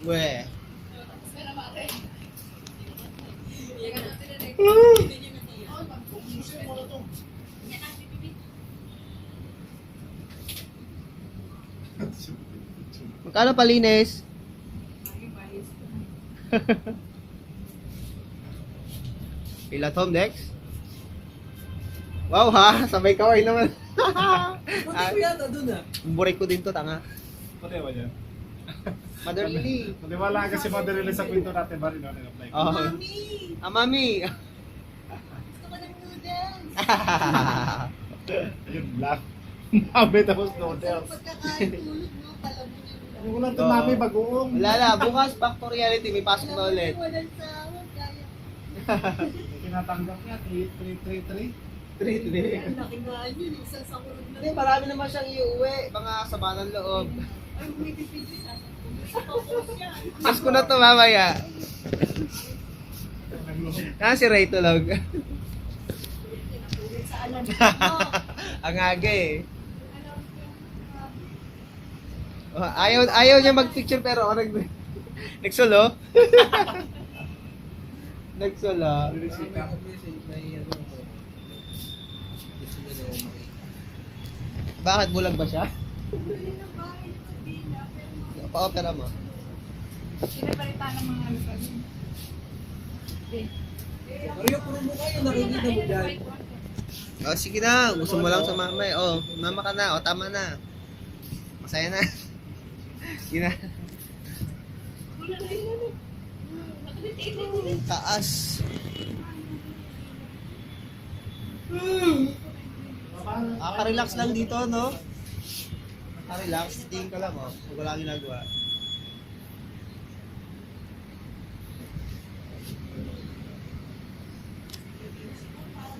We. Magkano palinis? Pila Tom Dex? Wow ha, sabay kaway naman. Buti ko yata dun ah. Burik ko din to, tanga. Pati ba dyan? Mother Lily. Maniwala kasi Mother Lily sa kwento natin ba rin apply ko. Oh. Mami! Ah, mami. Gusto ko ng noodles! Yun, black. Mabe tapos Ang noodles. pagkakain tulog mo, palamunin mo. Ano ko lang ito namin bagoong. Wala na, bukas back to reality, may pasok na ulit. Walang sahod, kaya. May tinatanggap niya, 3. Treat Ang laking gaan yun, isang sakurog na. Hindi, marami naman siyang iuwi, mga sama ng loob. Ay, may pipigil ah. Mas ko na to mamaya. Si Ray tulog. Ulit sa alam mo. Ang aga eh. Oh, ayaw niya mag-picture pero ako nagsulo. Nagsulo. Bakit bulag ba siya? Pa-opera mo. Pinapalitan ng mga ano pa rin. Mario, puro mo kayo, nakikita mo dyan. Oh, sige na. Gusto mo lang sumama eh. Oh, mama ka na. Oh, tama na. Masaya na. Sige na. Taas. Relax lang dito, no? Relax. Tingin ka lang, oh. Wala ginagawa.